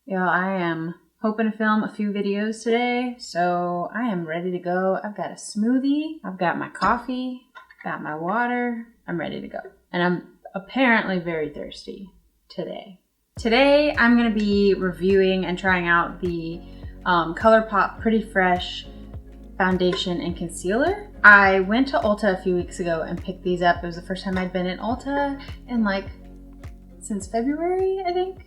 Yeah, I am hoping to film a few videos today, so I am ready to go. I've got a smoothie, I've got my coffee, got my water, I'm ready to go. And I'm apparently very thirsty today. Today, I'm gonna be reviewing and trying out the Colourpop Pretty Fresh foundation and concealer. I went to Ulta a few weeks ago and picked these up. It was the first time I'd been in Ulta in since February, I think.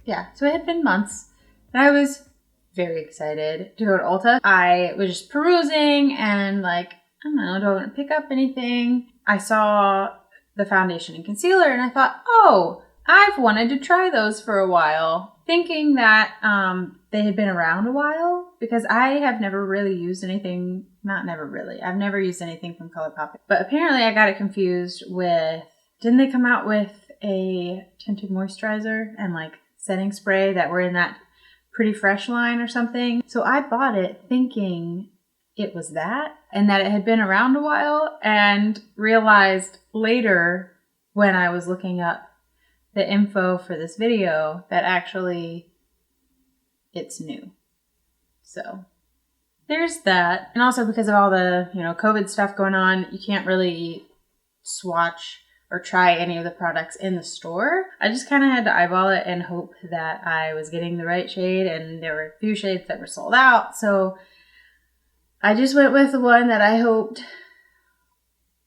Yeah, so it had been months, and I was very excited to go to Ulta. I was just perusing and I don't know, do I want to pick up anything? I saw the foundation and concealer and I thought, oh, I've wanted to try those for a while, thinking that they had been around a while because I have never really used anything, I've never used anything from Colourpop. But apparently I got it confused with, didn't they come out with a tinted moisturizer and setting spray that were in that Pretty Fresh line or something? So I bought it thinking it was that and that it had been around a while, and realized later when I was looking up the info for this video that actually it's new. So there's that. And also because of all the, COVID stuff going on, you can't really swatch or try any of the products in the store. I just kind of had to eyeball it and hope that I was getting the right shade, and there were a few shades that were sold out. So I just went with the one that I hoped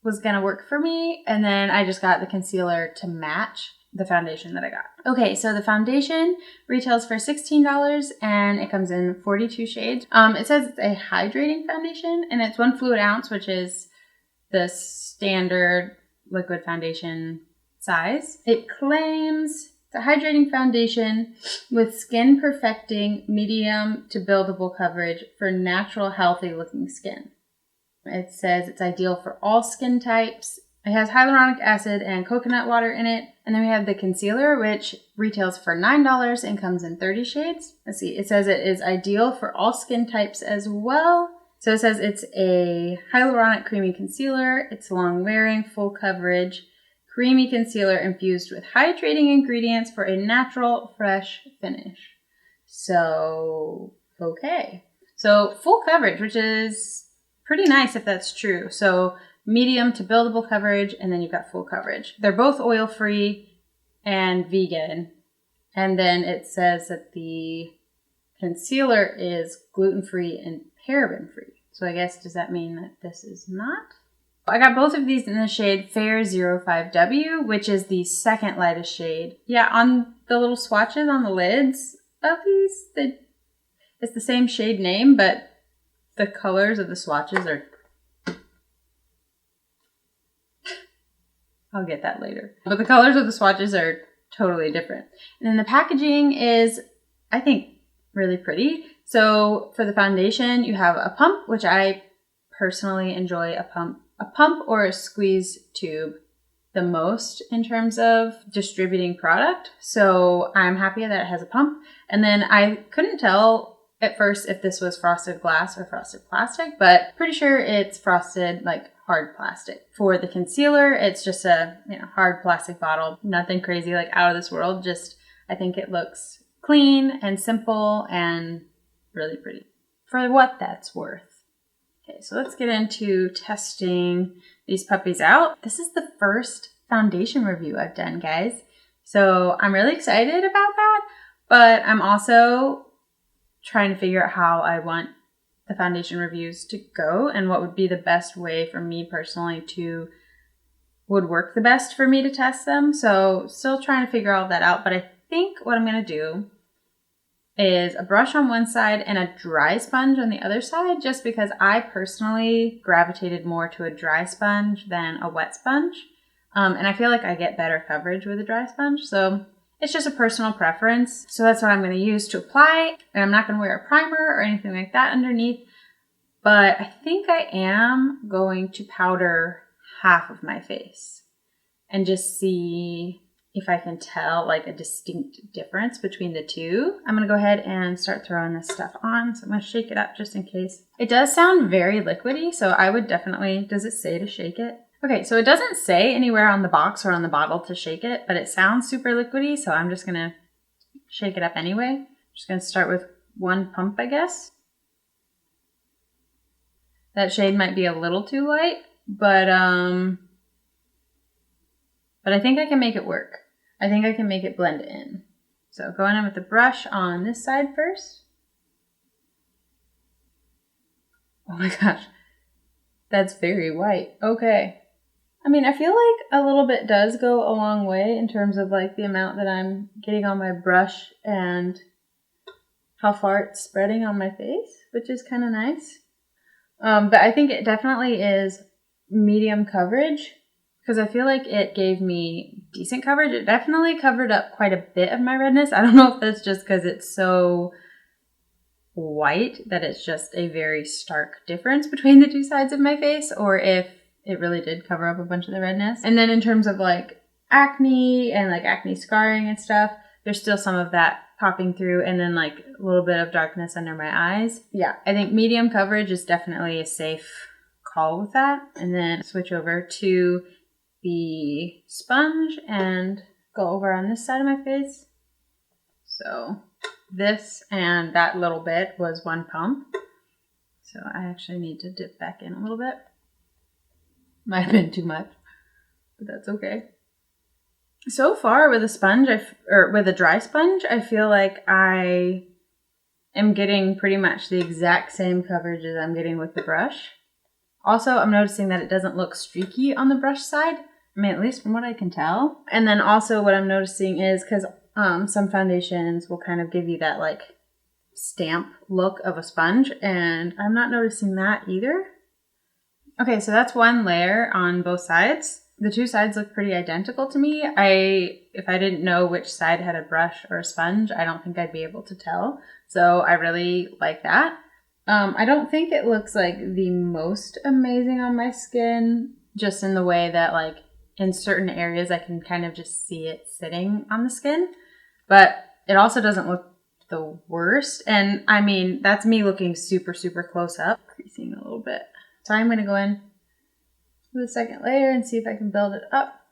was gonna work for me, and then I just got the concealer to match the foundation that I got. Okay, so the foundation retails for $16 and it comes in 42 shades. It says it's a hydrating foundation and it's 1 fluid ounce, which is the standard liquid foundation size. It claims it's a hydrating foundation with skin perfecting medium to buildable coverage for natural healthy looking skin. It says it's ideal for all skin types. It has hyaluronic acid and coconut water in it. And then we have the concealer, which retails for $9 and comes in 30 shades. Let's see, it says it is ideal for all skin types as well. So it says it's a hyaluronic creamy concealer. It's long wearing, full coverage, creamy concealer infused with hydrating ingredients for a natural, fresh finish. So, okay. So full coverage, which is pretty nice if that's true. So medium to buildable coverage, and then you've got full coverage. They're both oil-free and vegan. And then it says that the concealer is gluten-free and paraben-free. So I guess, does that mean that this is not? I got both of these in the shade Fair 05W, which is the second lightest shade. Yeah, on the little swatches on the lids of these, it's the same shade name, but the colors of the swatches are... I'll get that later. But the colors of the swatches are totally different. And then the packaging is, I think, really pretty. So for the foundation, you have a pump, which I personally enjoy a pump or a squeeze tube the most in terms of distributing product. So I'm happy that it has a pump. And then I couldn't tell at first if this was frosted glass or frosted plastic, but pretty sure it's frosted hard plastic. For the concealer, it's just a hard plastic bottle. Nothing crazy out of this world. Just I think it looks clean and simple and really pretty for what that's worth. Okay, so let's get into testing these puppies out. This is the first foundation review I've done, guys. So I'm really excited about that, but I'm also trying to figure out how I want the foundation reviews to go and what would be the best way for me personally would work the best for me to test them. So still trying to figure all that out, but I think what I'm going to do is a brush on one side and a dry sponge on the other side, just because I personally gravitated more to a dry sponge than a wet sponge. And I feel like I get better coverage with a dry sponge. So it's just a personal preference. So that's what I'm going to use to apply. And I'm not going to wear a primer or anything like that underneath. But I think I am going to powder half of my face and just see if I can tell a distinct difference between the two. I'm gonna go ahead and start throwing this stuff on. So I'm gonna shake it up just in case. It does sound very liquidy, so I would definitely, does it say to shake it? Okay, so it doesn't say anywhere on the box or on the bottle to shake it, but it sounds super liquidy, so I'm just gonna shake it up anyway. Just gonna start with one pump, I guess. That shade might be a little too light, but I think I can make it work. I think I can make it blend in. So going in with the brush on this side first. Oh my gosh, that's very white. Okay. I mean, I feel like a little bit does go a long way in terms of like the amount that I'm getting on my brush and how far it's spreading on my face, which is kind of nice. But I think it definitely is medium coverage because I feel like it gave me decent coverage. It definitely covered up quite a bit of my redness. I don't know if that's just because it's so white that it's just a very stark difference between the two sides of my face, or if it really did cover up a bunch of the redness. And then in terms of like acne and like acne scarring and stuff, there's still some of that popping through, and then like a little bit of darkness under my eyes. Yeah, I think medium coverage is definitely a safe call with that. And then switch over to the sponge and go over on this side of my face. So this and that little bit was one pump. So I actually need to dip back in a little bit. Might have been too much, but that's okay. So far with a sponge, or with a dry sponge, I feel like I am getting pretty much the exact same coverage as I'm getting with the brush. Also, I'm noticing that it doesn't look streaky on the brush side. I mean, at least from what I can tell. And then also what I'm noticing is, because some foundations will kind of give you that like stamp look of a sponge, and I'm not noticing that either. Okay, so that's one layer on both sides. The two sides look pretty identical to me. If I didn't know which side had a brush or a sponge, I don't think I'd be able to tell. So I really like that. I don't think it looks like the most amazing on my skin, just in the way that like in certain areas I can kind of just see it sitting on the skin. But it also doesn't look the worst. And I mean, that's me looking super, super close up, creasing a little bit. So I'm going to go in with the second layer and see if I can build it up.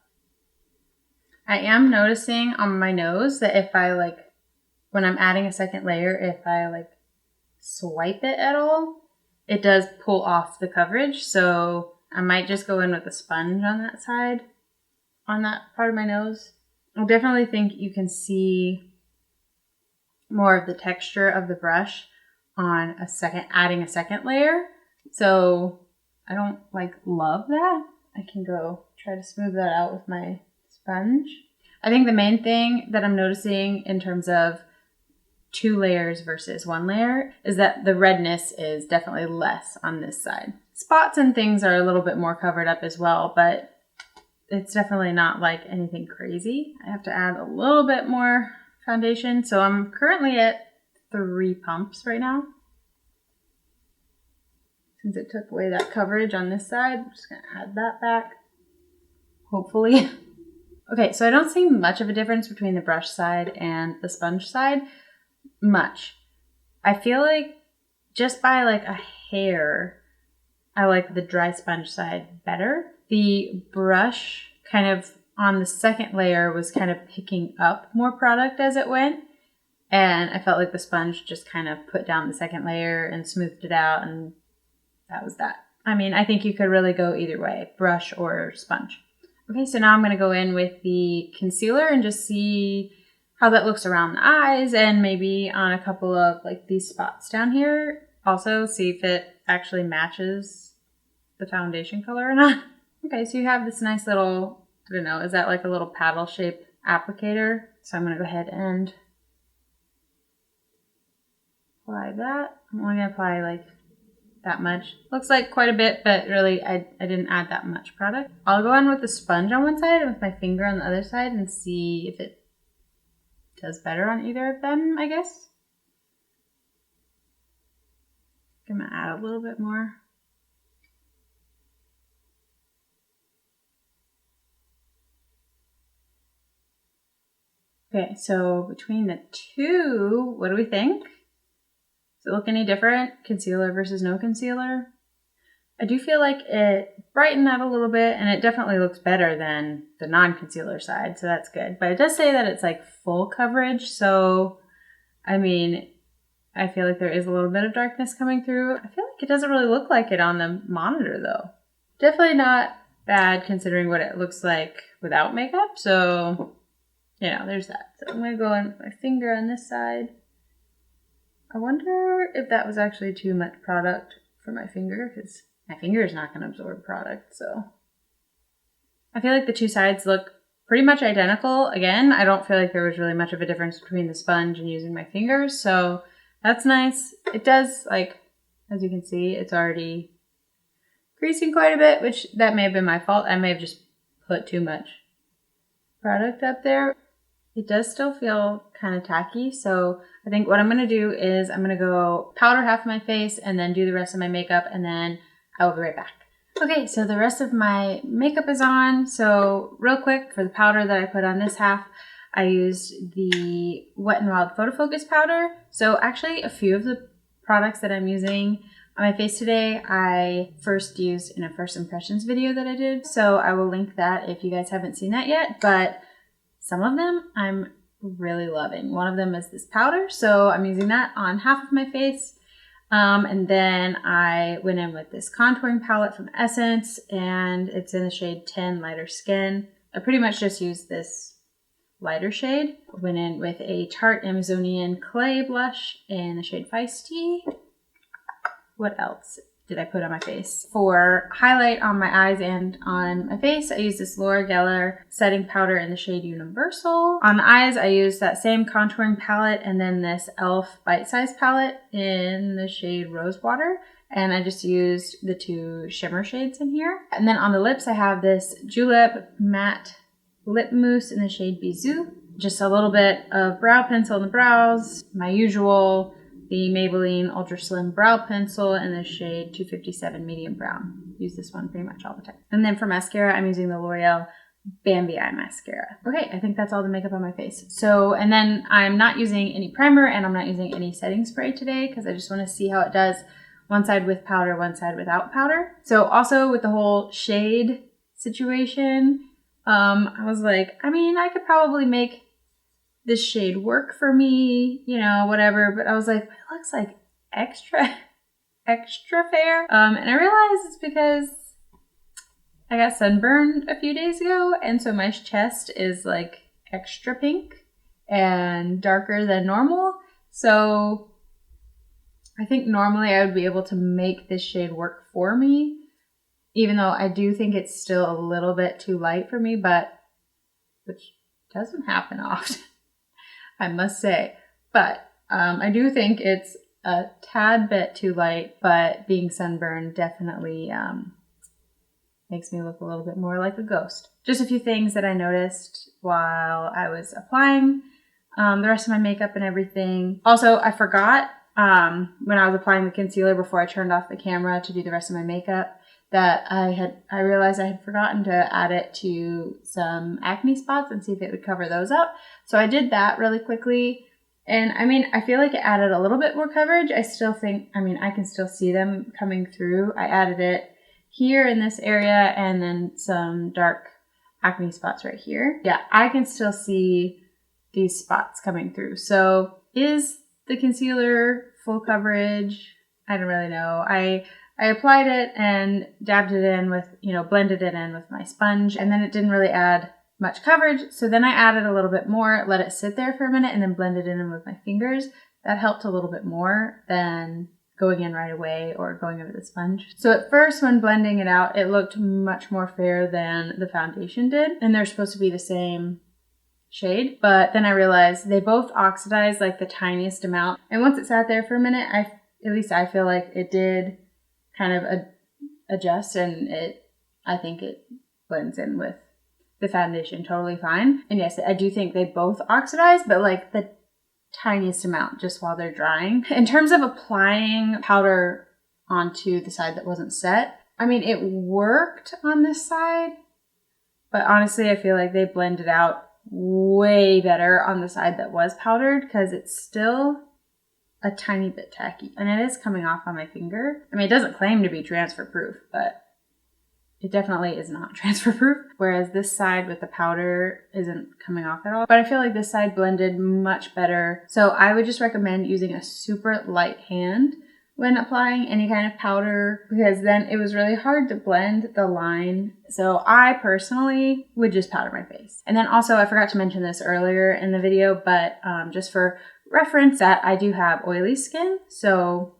I am noticing on my nose that if I like, when I'm adding a second layer, if I like swipe it at all, it does pull off the coverage. So I might just go in with a sponge on that side, on that part of my nose. I definitely think you can see more of the texture of the brush on adding a second layer. So I don't like love that. I can go try to smooth that out with my sponge. I think the main thing that I'm noticing in terms of 2 layers versus 1 layer is that the redness is definitely less on this side. Spots and things are a little bit more covered up as well, but it's definitely not like anything crazy. I have to add a little bit more foundation. So I'm currently at 3 pumps right now. Since it took away that coverage on this side, I'm just going to add that back, hopefully. Okay, so I don't see much of a difference between the brush side and the sponge side. Much. I feel like just by like a hair, I like the dry sponge side better. The brush kind of on the second layer was kind of picking up more product as it went. And I felt like the sponge just kind of put down the second layer and smoothed it out, and that was that. I mean, I think you could really go either way, brush or sponge. Okay, so now I'm going to go in with the concealer and just see how that looks around the eyes and maybe on a couple of like these spots down here. Also see if it actually matches the foundation color or not. Okay, so you have this nice little, I don't know, is that like a little paddle shaped applicator? So I'm going to go ahead and apply that. I'm only going to apply like that much. Looks like quite a bit, but really I didn't add that much product. I'll go in with the sponge on one side and with my finger on the other side and see if it does better on either of them, I guess. I'm gonna add a little bit more. Okay, so between the two, what do we think? Does it look any different? Concealer versus no concealer? I do feel like it brightened that a little bit, and it definitely looks better than the non-concealer side, so that's good. But it does say that it's like full coverage, so I mean, I feel like there is a little bit of darkness coming through. I feel like it doesn't really look like it on the monitor though. Definitely not bad considering what it looks like without makeup. So, you know, there's that. So I'm going to go in with my finger on this side. I wonder if that was actually too much product for my finger, because my finger is not going to absorb product. So I feel like the two sides look pretty much identical. Again, I don't feel like there was really much of a difference between the sponge and using my fingers. So that's nice. It does, like, as you can see, it's already creasing quite a bit, which that may have been my fault. I may have just put too much product up there. It does still feel kind of tacky, so I think what I'm going to do is I'm going to go powder half of my face and then do the rest of my makeup, and then I will be right back. Okay, so the rest of my makeup is on. So real quick, for the powder that I put on this half, I used the Wet n Wild Photo Focus powder. So actually a few of the products that I'm using on my face today, I first used in a first impressions video that I did. So I will link that if you guys haven't seen that yet, but some of them I'm really loving. One of them is this powder, so I'm using that on half of my face. And then I went in with this contouring palette from Essence, and it's in the shade 10 Lighter Skin. I pretty much just used this lighter shade. Went in with a Tarte Amazonian Clay blush in the shade Feisty. What else did I put on my face? For highlight on my eyes and on my face, I used this Laura Geller setting powder in the shade Universal. On the eyes, I used that same contouring palette and then this e.l.f. Bite Size palette in the shade Rosewater. And I just used the two shimmer shades in here. And then on the lips, I have this Julep Matte Lip Mousse in the shade Bisou. Just a little bit of brow pencil in the brows, my usual, the Maybelline Ultra Slim Brow Pencil in the shade 257 Medium Brown. Use this one pretty much all the time. And then for mascara, I'm using the L'Oreal Bambi Eye Mascara. Okay, I think that's all the makeup on my face. So, and then I'm not using any primer and I'm not using any setting spray today because I just want to see how it does. One side with powder, one side without powder. So also with the whole shade situation, I was like, I mean, I could probably make this shade work for me, you know, whatever. But I was like, it looks like extra fair. And I realized it's because I got sunburned a few days ago. And so my chest is like extra pink and darker than normal. So I think normally I would be able to make this shade work for me, even though I do think it's still a little bit too light for me, but which doesn't happen often. I must say, but I do think it's a tad bit too light, but being sunburned definitely makes me look a little bit more like a ghost. Just a few things that I noticed while I was applying the rest of my makeup and everything. Also, I forgot when I was applying the concealer before I turned off the camera to do the rest of my makeup that I realized I had forgotten to add it to some acne spots and see if it would cover those up. So I did that really quickly. And I mean, I feel like it added a little bit more coverage. I still think, I mean, I can still see them coming through. I added it here in this area and then some dark acne spots right here. Yeah, I can still see these spots coming through. So is the concealer full coverage? I don't really know. I applied it and dabbed it in with, blended it in with my sponge, and then it didn't really add much coverage. So then I added a little bit more, let it sit there for a minute, and then blended it in with my fingers. That helped a little bit more than going in right away or going over the sponge. So at first when blending it out, it looked much more fair than the foundation did. And they're supposed to be the same shade, but then I realized they both oxidized like the tiniest amount. And once it sat there for a minute, at least I feel like it did kind of adjust, and I think it blends in with the foundation totally fine. And yes, I do think they both oxidize, but like the tiniest amount just while they're drying. In terms of applying powder onto the side that wasn't set, I mean, it worked on this side, but honestly, I feel like they blended out way better on the side that was powdered because it's still a tiny bit tacky, and it is coming off on my finger. I mean, it doesn't claim to be transfer proof, but it definitely is not transfer proof. Whereas this side with the powder isn't coming off at all. But I feel like this side blended much better. So I would just recommend using a super light hand when applying any kind of powder, because then it was really hard to blend the line. So I personally would just powder my face. And then also, I forgot to mention this earlier in the video, but just for reference, that I do have oily skin. So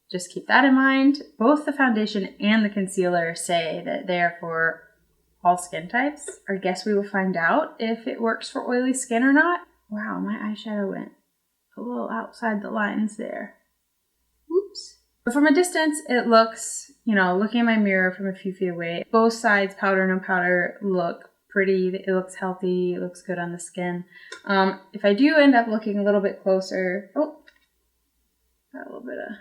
just keep that in mind. Both the foundation and the concealer say that they're for all skin types. I guess we will find out if it works for oily skin or not. Wow, my eyeshadow went a little outside the lines there. Oops. But from a distance, it looks, looking in my mirror from a few feet away, both sides, powder, no powder, look pretty. It looks healthy. It looks good on the skin. If I do end up looking a little bit closer, got a little bit of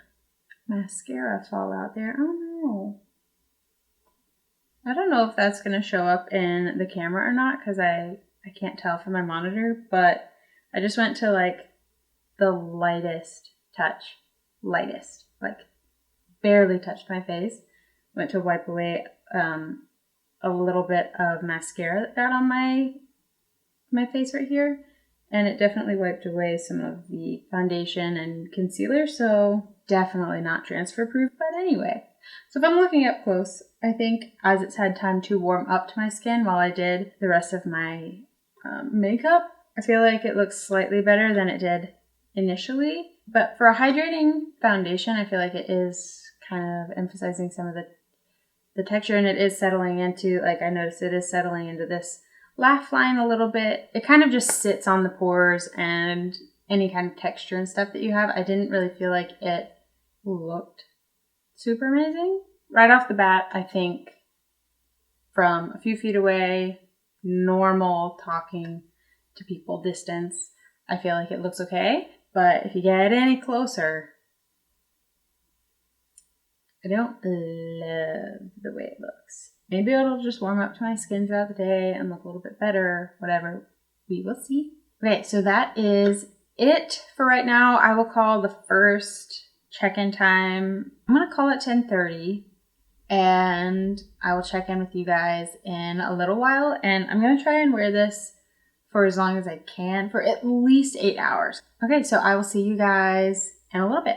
mascara fall out there. Oh no. I don't know if that's going to show up in the camera or not, because I can't tell from my monitor, but I just went to like the lightest touch. Like barely touched my face. Went to wipe away a little bit of mascara that got on my face right here, and it definitely wiped away some of the foundation and concealer, so definitely not transfer proof. But anyway, so if I'm looking up close, I think as it's had time to warm up to my skin while I did the rest of my makeup, I feel like it looks slightly better than it did initially. But for a hydrating foundation, I feel like it is kind of emphasizing some of the texture, and it is settling into, like I noticed it is settling into this laugh line a little bit. It kind of just sits on the pores and any kind of texture and stuff that you have. I didn't really feel like it looked super amazing. Right off the bat, I think from a few feet away, normal talking to people distance, I feel like it looks okay. But if you get any closer, I don't love the way it looks. Maybe it'll just warm up to my skin throughout the day and look a little bit better, whatever. We will see. Okay, so that is it for right now. I will call the first check-in time. I'm going to call it 10:30, and I will check in with you guys in a little while. And I'm going to try and wear this for as long as I can, for at least 8 hours. Okay, so I will see you guys in a little bit.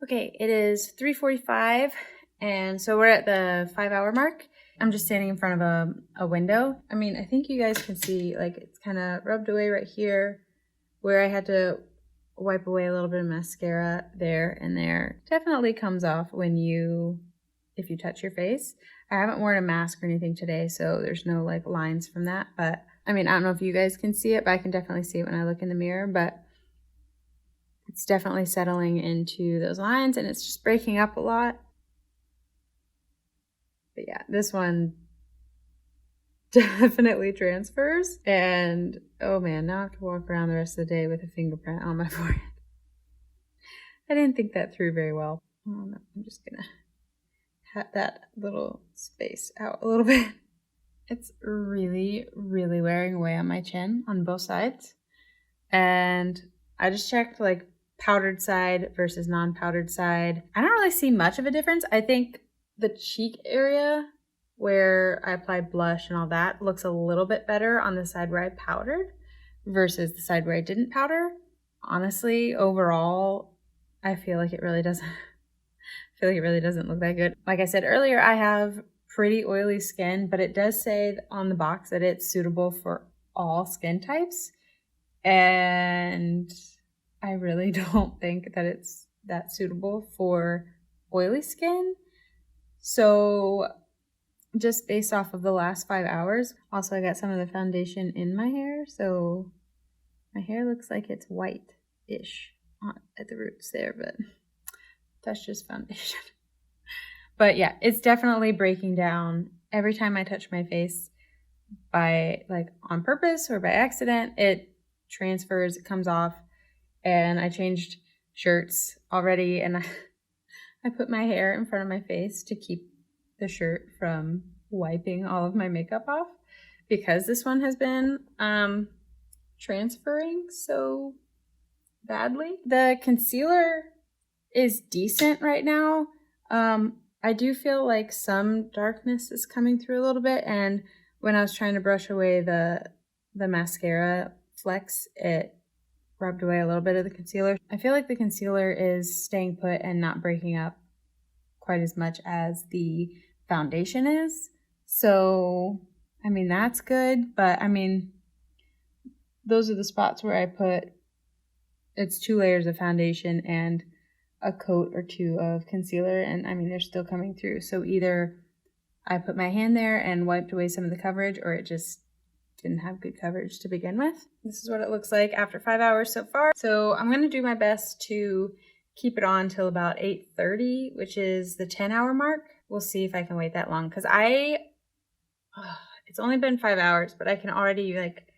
Okay, it is 3:45, and so we're at the 5-hour mark. I'm just standing in front of a window. I mean, I think you guys can see, like, it's kind of rubbed away right here where I had to wipe away a little bit of mascara there and there. Definitely comes off if you touch your face. I haven't worn a mask or anything today, so there's no like lines from that, but I mean, I don't know if you guys can see it, but I can definitely see it when I look in the mirror, but it's definitely settling into those lines, and it's just breaking up a lot. But yeah, this one definitely transfers, and oh man, now I have to walk around the rest of the day with a fingerprint on my forehead. I didn't think that through very well. Oh no, I'm just gonna cut that little space out a little bit. It's really, really wearing away on my chin on both sides. And I just checked like powdered side versus non-powdered side. I don't really see much of a difference. I think the cheek area where I applied blush and all that looks a little bit better on the side where I powdered versus the side where I didn't powder. Honestly, overall, I feel like it really doesn't look that good. Like I said earlier, I have pretty oily skin, but it does say on the box that it's suitable for all skin types. And I really don't think that it's that suitable for oily skin. So just based off of the last 5 hours, also I got some of the foundation in my hair. So my hair looks like it's white-ish at the roots there, but that's just foundation. But yeah, it's definitely breaking down every time I touch my face by like on purpose or by accident. It transfers, it comes off, and I changed shirts already, and I put my hair in front of my face to keep the shirt from wiping all of my makeup off because this one has been transferring so badly. The concealer is decent right now. I do feel like some darkness is coming through a little bit, and when I was trying to brush away the mascara flecks, it rubbed away a little bit of the concealer. I feel like the concealer is staying put and not breaking up quite as much as the foundation is. So, I mean, that's good, but I mean, those are the spots where I put, it's 2 layers of foundation and a coat or 2 of concealer, and I mean, they're still coming through. So either I put my hand there and wiped away some of the coverage, or it just didn't have good coverage to begin with. This is what it looks like after 5 hours so far. So I'm gonna do my best to keep it on till about 8:30, which is the 10-hour mark. We'll see if I can wait that long, because it's only been 5 hours, but I can already like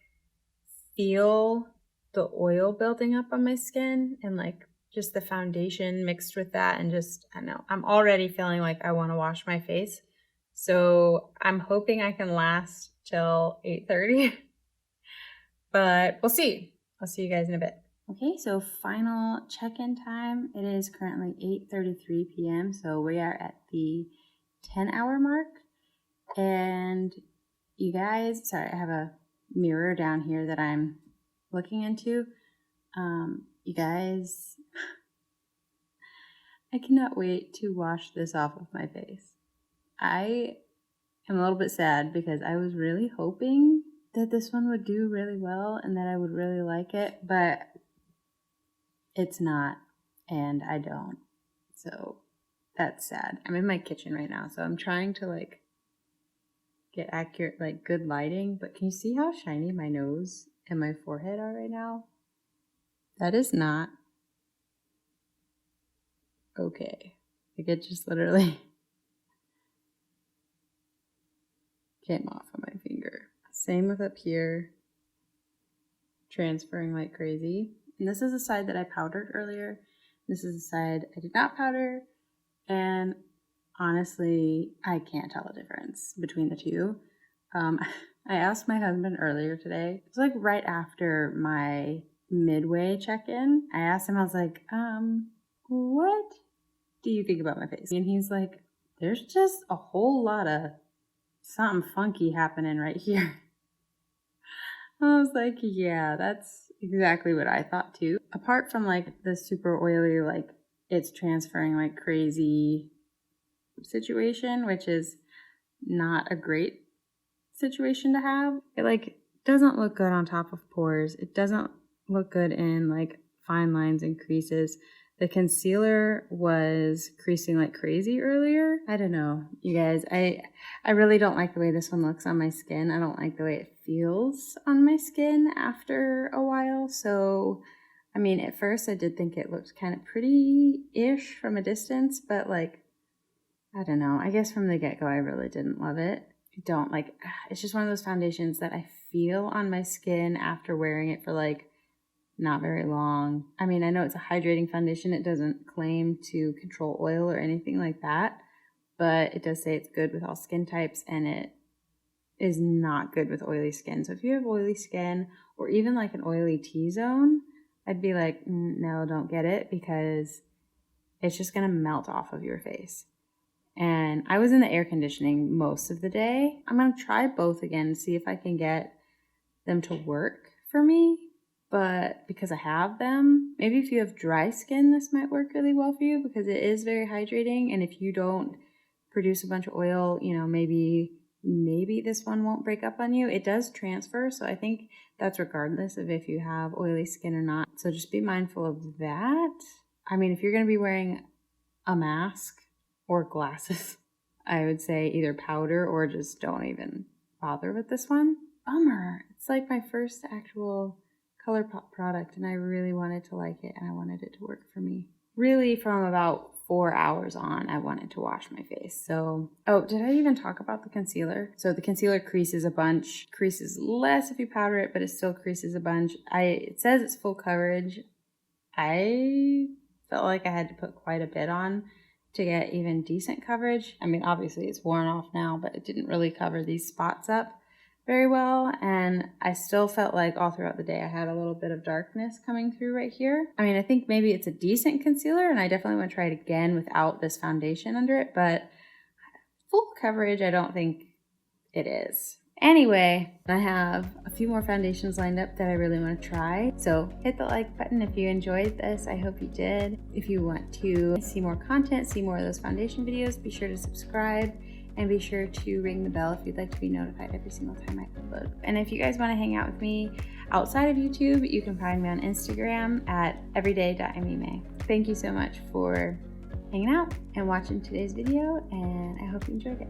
feel the oil building up on my skin, and like just the foundation mixed with that, and just, I don't know, I'm already feeling like I want to wash my face. So I'm hoping I can last till 8:30, but we'll see. I'll see you guys in a bit. Okay, so final check-in time. It is currently 8:33 p.m. So we are at the 10-hour mark. And you guys, sorry, I have a mirror down here that I'm looking into. You guys, I cannot wait to wash this off of my face. I am a little bit sad because I was really hoping that this one would do really well and that I would really like it, but it's not, and I don't. So that's sad. I'm in my kitchen right now, so I'm trying to like get accurate, like good lighting, but can you see how shiny my nose and my forehead are right now? That is not okay. Like, it just literally came off of my finger. Same with up here, transferring like crazy. And this is the side that I powdered earlier. This is the side I did not powder. And honestly, I can't tell a difference between the two. I asked my husband earlier today. It was like right after my midway check-in. I asked him, I was like, what do you think about my face? And he's like, there's just a whole lot of something funky happening right here. I was like, yeah, that's exactly what I thought too. Apart from like the super oily, like it's transferring like crazy situation, which is not a great situation to have. It like doesn't look good on top of pores. It doesn't look good in like fine lines and creases. The concealer was creasing like crazy earlier. I don't know, you guys. I really don't like the way this one looks on my skin. I don't like the way it feels on my skin after a while. So, I mean, at first I did think it looked kind of pretty-ish from a distance, but like, I don't know. I guess from the get-go, I really didn't love it. I don't like, it's just one of those foundations that I feel on my skin after wearing it for like not very long. I mean, I know it's a hydrating foundation. It doesn't claim to control oil or anything like that, but it does say it's good with all skin types, and it is not good with oily skin. So if you have oily skin or even like an oily T-zone, I'd be like, no, don't get it, because it's just going to melt off of your face. And I was in the air conditioning most of the day. I'm going to try both again, see if I can get them to work for me. But because I have them, maybe if you have dry skin, this might work really well for you, because it is very hydrating. And if you don't produce a bunch of oil, you know, maybe this one won't break up on you. It does transfer, so I think that's regardless of if you have oily skin or not. So just be mindful of that. I mean, if you're going to be wearing a mask or glasses, I would say either powder or just don't even bother with this one. Bummer. It's like my first actual Colourpop product, and I really wanted to like it, and I wanted it to work for me. Really, from about 4 hours on, I wanted to wash my face. So, oh, did I even talk about the concealer? So the concealer creases a bunch, creases less if you powder it, but it still creases a bunch. It says it's full coverage. I felt like I had to put quite a bit on to get even decent coverage. I mean, obviously it's worn off now, but it didn't really cover these spots up very well, and I still felt like all throughout the day I had a little bit of darkness coming through right here. I think maybe it's a decent concealer, and I definitely want to try it again without this foundation under it, but full coverage, I don't think it is. Anyway, I have a few more foundations lined up that I really want to try. So hit the like button if you enjoyed this. I hope you did. If you want to see more content, see more of those foundation videos, be sure to subscribe and be sure to ring the bell if you'd like to be notified every single time I upload. And if you guys want to hang out with me outside of YouTube, you can find me on Instagram at everyday.meme. Thank you so much for hanging out and watching today's video, and I hope you enjoyed it.